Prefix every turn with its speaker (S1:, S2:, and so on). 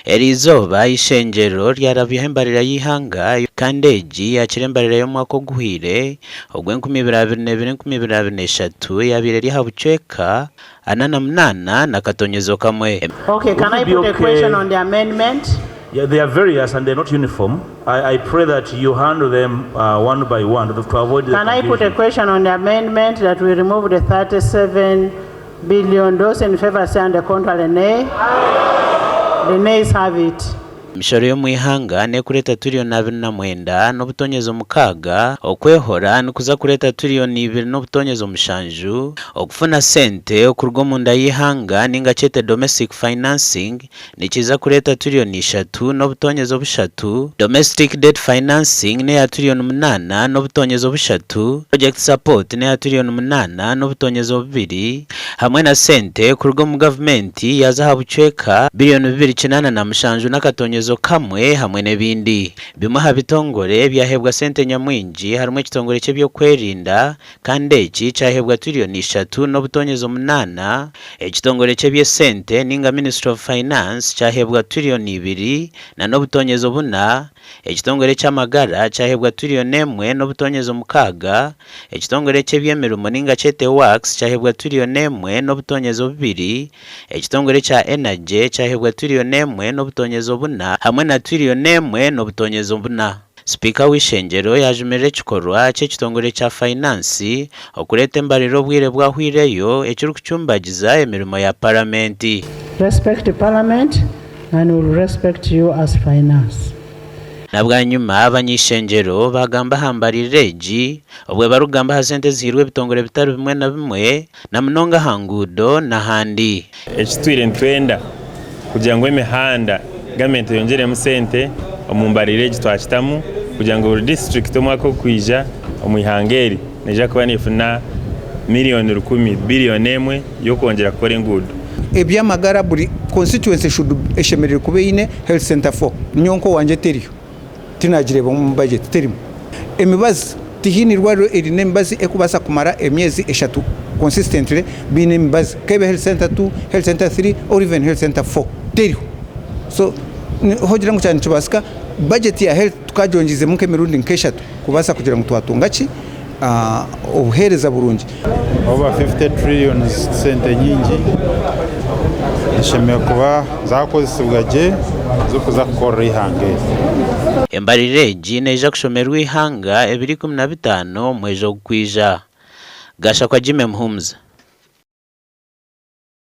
S1: Erizoba Eishengyero ryarabiye embarira y'ihanga kandeji yakire embarira yo mwaka guhire ogwe 2023 yabire rihabucheka anana munana na katonyezo kamwe.
S2: Okay, can I put a question on the amendment?
S3: Yeah, they are various and they're not uniform. I pray that you handle them one by one to avoid the
S2: Can I put a question on the amendment that we remove the 37 billion? Those in favor say on the contrary, nay. The nays have it.
S1: Mishoro yo mwihanga ne kureta trillion 29 n'obutonyezo mukaga okwehora nukuza kureta trillion 2 n'obutonyezo mushanju okufuna sente okurgo munda y'ihanga ninga chete domestic financing nikiza kureta trillion 3 n'obutonyezo bushatu domestic debt financing ne ya trillion 8 n'obutonyezo bushatu project support ne ya trillion 8 n'obutonyezo 2 hamwe na sente kurgo mu gavumenti yazahabucheka billion 2.8 na mushanju n'akatonyezo kamwe hamwe nebindi bimuha bitongore byahebwa sente nyamwinji harimo kitongore cye byo kwerinda kandi iki cyahebwa trillion 3 n'obutonyezo 8 ekitongore cye bye sente ninga Ministry of Finance cyahebwa trillion 2 na n'obutonyezo 4 ekitongore cy'amagara cyahebwa trillion 1 n'obutonyezo 6 ekitongore cye byemerumo ninga chete works cyahebwa trillion 1 n'obutonyezo 2 ekitongore cya energy cyahebwa trillion 1 n'obutonyezo 4 hamwe na trillion 1 n'obutonyezo 4. Speaker w'Eishengyero yajumerere kikorwa cye kitongore cya finance okureta embariro bwire bwahwireyo ekiri kucumbagiza emirimo ya parliament.
S2: Respect the parliament and will respect you as finance.
S1: Nabwanyuma abanyishengyero bagamba hambarireji obwe barugamba hasente zihirwe bitongore bitari bimwe na bimwe na munonga hangudo na handi
S4: ekitwire ntwenda kugira ngo emihanda gavumenti yongere mu sente omumbarireji twakitamu kugira ngo buri district omwaka kwija omwihangeri neja kuba nifuna million 10 billion 1 yo kongera gukora engudo
S5: ebyamagara buri constituency should eshemerere kubeine health center for nyonko wanje teriyo tinagireba mu budget terimo emibazi tihinirwa erine embazi ekubasa kumara emyezi 3 consistently bine embazi kebe health center 2 health center 3 or even health center 4 teriyo so hogira ngo cyane tubasika budget ya health tukajongize muke mirundi nkeshatu kubasa kugira ngo twatungachi obuhereza burungi
S6: over 50 trillion sente nyingi ishemeye kuba zakozesebwaje zo kuza gukora ihangere
S1: embarireji neja kushomerwa ihanga 2015 mwejo kwija gasha kwa Jime Mhumza.